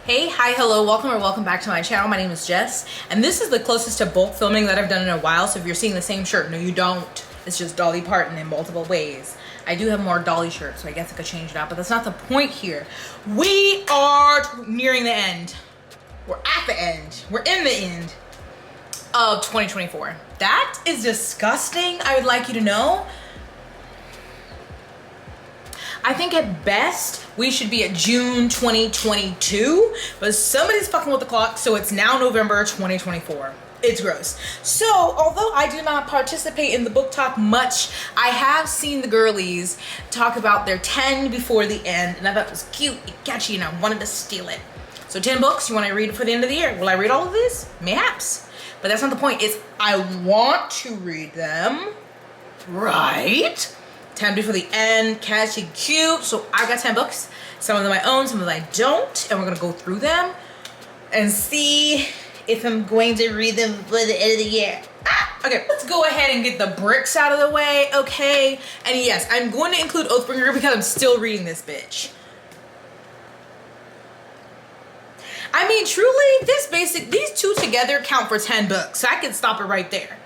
Hey, hi, hello, welcome or welcome back to my channel. My name is Jess, and this is the closest to bulk filming that I've done in a while. So if you're seeing the same shirt, no you don't. It's just Dolly Parton in multiple ways. I do have more Dolly shirts, so I guess I could change it out, but that's not the point here. We are nearing the end. We're at the end. We're in the end of 2024. That is disgusting, I would like you to know. I think at best, we should be at June 2022, but somebody's fucking with the clock, so it's now November 2024. It's gross. So, although I do not participate in the book talk much, I have seen the girlies talk about their 10 before the end, and I thought it was cute and catchy, and I wanted to steal it. So 10 books, you want to read for the end of the year. Will I read all of these? Mayhaps. But that's not the point. It's I want to read them, right? 10 before the end, catchy, cute. So I got 10 books. Some of them I own, some of them I don't. And we're gonna go through them and see if I'm going to read them for the end of the year. Okay, let's go ahead and get the bricks out of the way, okay? And yes, I'm going to include Oathbringer because I'm still reading this bitch. I mean, truly, these two together count for 10 books. So I can stop it right there.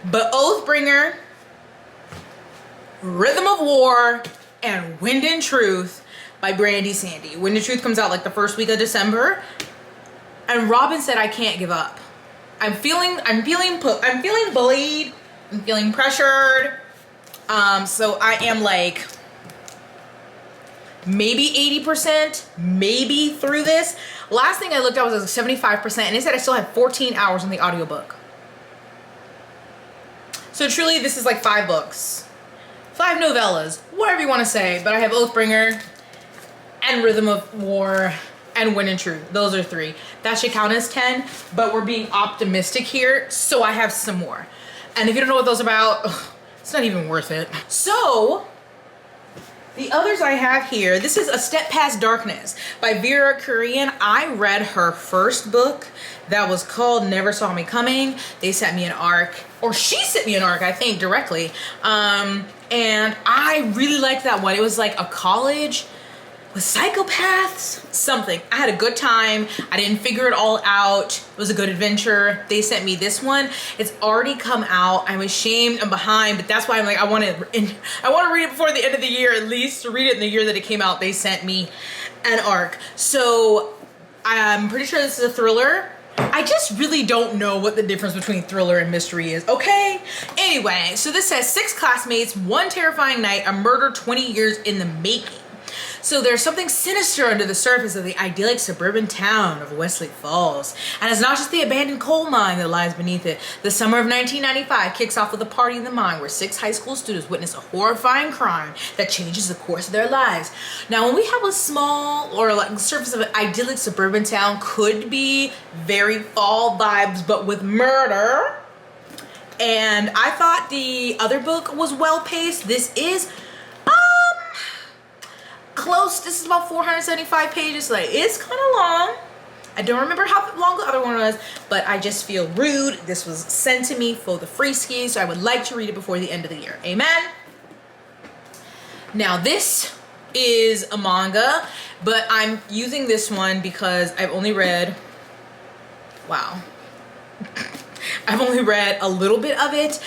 But Oathbringer, Rhythm of War, and Wind and Truth by Brandy Sandy. Wind and Truth comes out like the first week of December. And Robin said I can't give up. I'm feeling bullied. I'm feeling pressured. So I am like maybe 80%, maybe through this. Last thing I looked at was like 75%, and it said I still had 14 hours on the audiobook. So truly, this is like 5 books. 5 novellas, whatever you want to say, but I have Oathbringer and Rhythm of War and Wind and Truth. Those are 3. That should count as 10, but we're being optimistic here, so I have some more. And if you don't know what those are about, it's not even worth it. So, the others I have here, this is A Step Past Darkness by Vera Kurian. I read her first book that was called Never Saw Me Coming. They sent me an ARC, or she sent me an ARC, I think, directly. And I really liked that one. It was like a college with psychopaths, something. I had a good time. I didn't figure it all out. It was a good adventure. They sent me this one. It's already come out. I'm ashamed. I'm behind, but that's why I'm like, I want to read it before the end of the year, at least to read it in the year that it came out. They sent me an ARC. So I'm pretty sure this is a thriller. I just really don't know what the difference between thriller and mystery is, okay? Anyway, so this says 6 classmates, one terrifying night, a murder 20 years in the making. So there's something sinister under the surface of the idyllic suburban town of Wesley Falls. And it's not just the abandoned coal mine that lies beneath it. The summer of 1995 kicks off with a party in the mine where 6 high school students witness a horrifying crime that changes the course of their lives. Now, when we have a small or like surface of an idyllic suburban town, could be very fall vibes, but with murder. And I thought the other book was well paced. This is close. This is about 475 pages. Like, it's kind of long. I don't remember how long the other one was, but I just feel rude. This was sent to me for the free skis, so I would like to read it before the end of the year. Amen. Now, this is a manga, but I'm using this one because I've only read, wow. I've only read a little bit of it.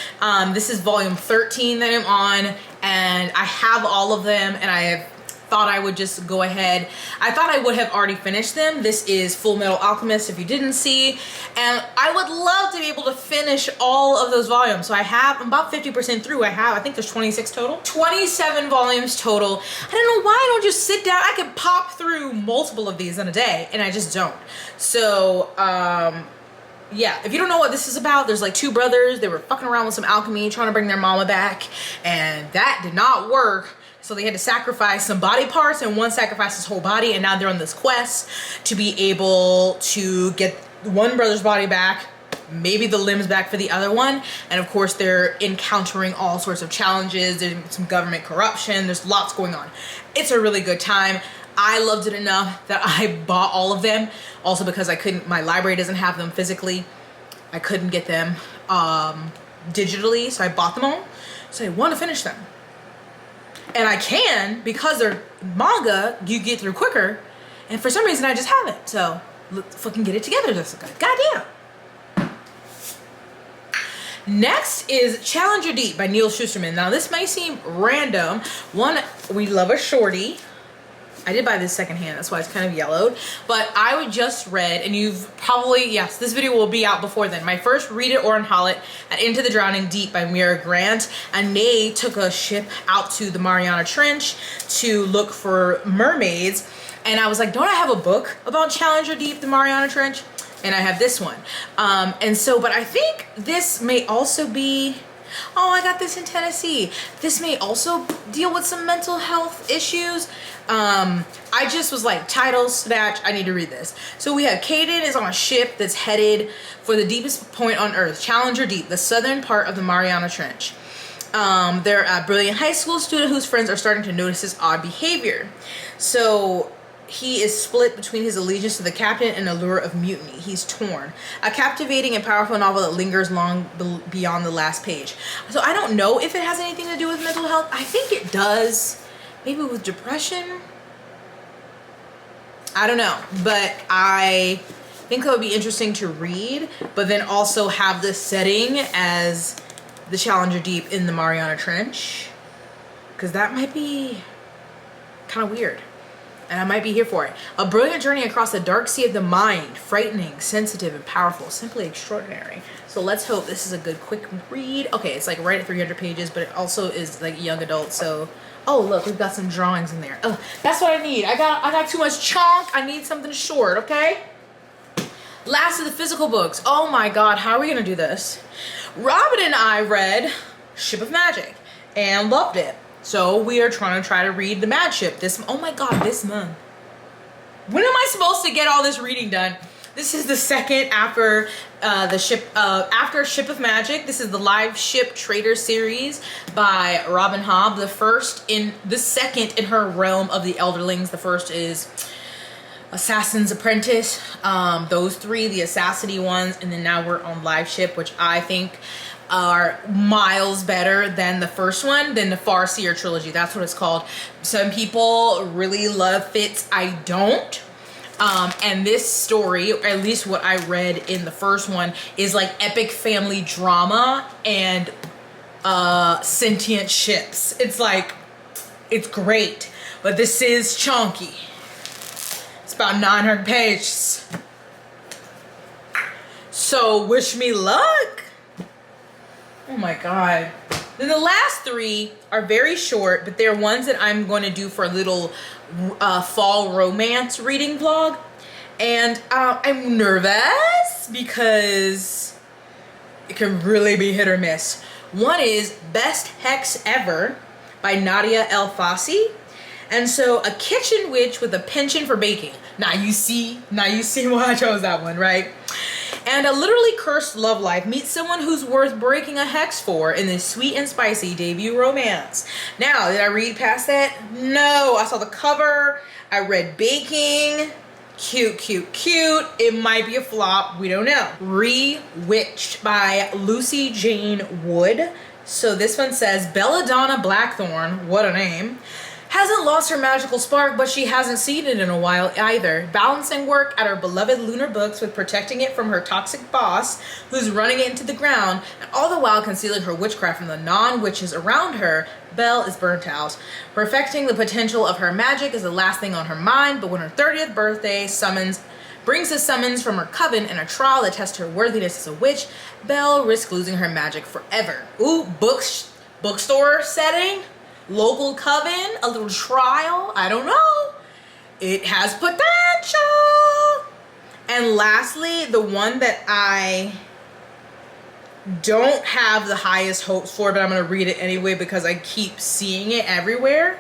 This is volume 13 that I'm on, and I have all of them, and I have thought I would just go ahead. I thought I would have already finished them. This is Fullmetal Alchemist, if you didn't see, and I would love to be able to finish all of those volumes. So I'm about 50% through. I think there's 26 total. 27 volumes total. I don't know why I don't just sit down. I could pop through multiple of these in a day, and I just don't. So, yeah, if you don't know what this is about, there's like 2 brothers. They were fucking around with some alchemy, trying to bring their mama back, and that did not work. So they had to sacrifice some body parts, and one sacrificed his whole body, and now they're on this quest to be able to get one brother's body back, maybe the limbs back for the other one. And of course, they're encountering all sorts of challenges. There's some government corruption. There's lots going on. It's a really good time. I loved it enough that I bought all of them. Also because my library doesn't have them physically. I couldn't get them digitally, so I bought them all. So I want to finish them. And I can, because they're manga, you get through quicker. And for some reason, I just haven't. So, let's fucking get it together, Jessica. Goddamn. Next is Challenger Deep by Neil Shusterman. Now, this may seem random. One, we love a shorty. I did buy this secondhand, that's why it's kind of yellowed. But I would just read, and you've probably, yes, this video will be out before then. My first Read It or Unhaul It at Into the Drowning Deep by Mira Grant. And they took a ship out to the Mariana Trench to look for mermaids. And I was like, don't I have a book about Challenger Deep, the Mariana Trench? And I have this one. But I think this may also be, oh, I got this in Tennessee. This may also deal with some mental health issues. I just was like, title snatch, I need to read this. So we have Caden is on a ship that's headed for the deepest point on Earth, Challenger Deep, the southern part of the Mariana Trench. They're a brilliant high school student whose friends are starting to notice his odd behavior. So he is split between his allegiance to the captain and allure of mutiny. He's torn. A captivating and powerful novel that lingers long beyond the last page. So I don't know if it has anything to do with mental health. I think it does. Maybe with depression. I don't know. But I think that would be interesting to read. But then also have this setting as the Challenger Deep in the Mariana Trench. Because that might be kind of weird. And I might be here for it. A brilliant journey across the dark sea of the mind. Frightening, sensitive, and powerful. Simply extraordinary. So let's hope this is a good quick read. Okay, it's like right at 300 pages, but it also is like young adult. So, oh look, we've got some drawings in there. Oh, that's what I need. I got too much chunk. I need something short, okay? Last of the physical books. Oh my God, how are we gonna do this? Robin and I read Ship of Magic and loved it. So we are trying to read the Mad Ship oh my God, this month. When am I supposed to get all this reading done? This is the second after after Ship of Magic. This is the live ship trader series by Robin Hobb. The second in her realm of the Elderlings. The first is Assassin's Apprentice. Those three, the Assassiny ones, and then now we're on live ship, which I think are miles better than the first one, than the Farseer trilogy. That's what it's called. Some people really love Fitz. I don't. And this story, or at least what I read in the first one, is like epic family drama and sentient ships. It's like, it's great, but this is chunky. It's about 900 pages. So wish me luck. Oh my God. Then the last three are very short, but they're ones that I'm going to do for a little fall romance reading vlog. And I'm nervous because it can really be hit or miss. One is Best Hex Ever by Nadia El Fassi. And so, a kitchen witch with a penchant for baking. Now you see why I chose that one, right? And a literally cursed love life meets someone who's worth breaking a hex for in this sweet and spicy debut romance. Now, did I read past that? No, I saw the cover. I read baking. Cute, cute, cute. It might be a flop. We don't know. Rewitched by Lucy Jane Wood. So this one says, Belladonna Blackthorn, what a name, hasn't lost her magical spark, but she hasn't seen it in a while either. Balancing work at her beloved lunar books with protecting it from her toxic boss, who's running it into the ground, and all the while concealing her witchcraft from the non-witches around her, Belle is burnt out. Perfecting the potential of her magic is the last thing on her mind, but when her 30th birthday brings a summons from her coven and a trial that tests her worthiness as a witch, Belle risks losing her magic forever. Ooh, bookstore setting? Local coven, a little trial, I don't know. It has potential. And lastly, the one that I don't have the highest hopes for, but I'm gonna read it anyway because I keep seeing it everywhere,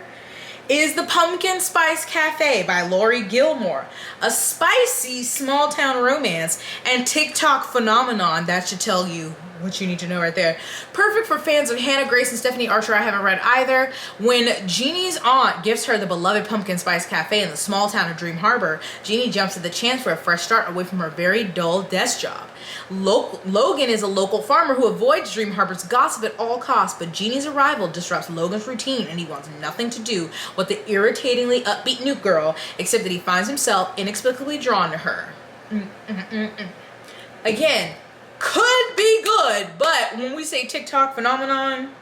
is The Pumpkin Spice Cafe by Lori Gilmore. A spicy small town romance and TikTok phenomenon that should tell you what you need to know right there. Perfect for fans of Hannah Grace and Stephanie Archer. I haven't read either. When Jeannie's aunt gives her the beloved Pumpkin Spice Cafe in the small town of Dream Harbor, Jeannie jumps at the chance for a fresh start away from her very dull desk job. Logan is a local farmer who avoids Dream Harbor's gossip at all costs, but Jeannie's arrival disrupts Logan's routine and he wants nothing to do with the irritatingly upbeat nuke girl, except that he finds himself inexplicably drawn to her. Again, could be good, but when we say TikTok phenomenon,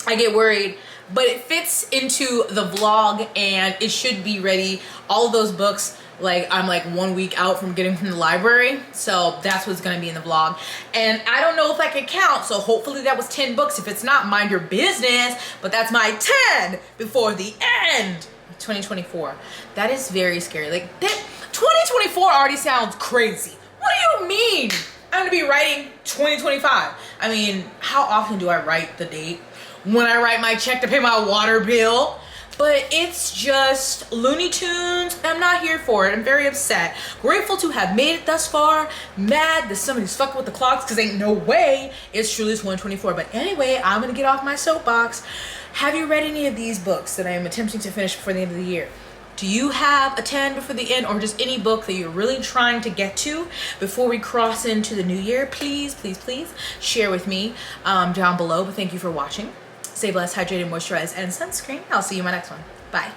I get worried. But it fits into the vlog and it should be ready. All of those books, like, I'm like 1 week out from getting from the library, so that's what's gonna be in the vlog. And I don't know if I can count, so hopefully that was 10 books. If it's not, mind your business, but that's my 10 before the end. 2024, that is very scary. Like, that 2024 already sounds crazy. What do you mean I'm gonna be writing 2025? I mean, how often do I write the date? When I write my check to pay my water bill. But it's just Looney Tunes. I'm not here for it. I'm very upset. Grateful to have made it thus far. Mad that somebody's fucking with the clocks because ain't no way it's truly 2024. But anyway, I'm gonna get off my soapbox. Have you read any of these books that I am attempting to finish before the end of the year? Do you have a 10 before the end, or just any book that you're really trying to get to before we cross into the new year? Please, please, please share with me down below. But thank you for watching. Stay blessed, hydrated, moisturized, and sunscreen. I'll see you in my next one. Bye.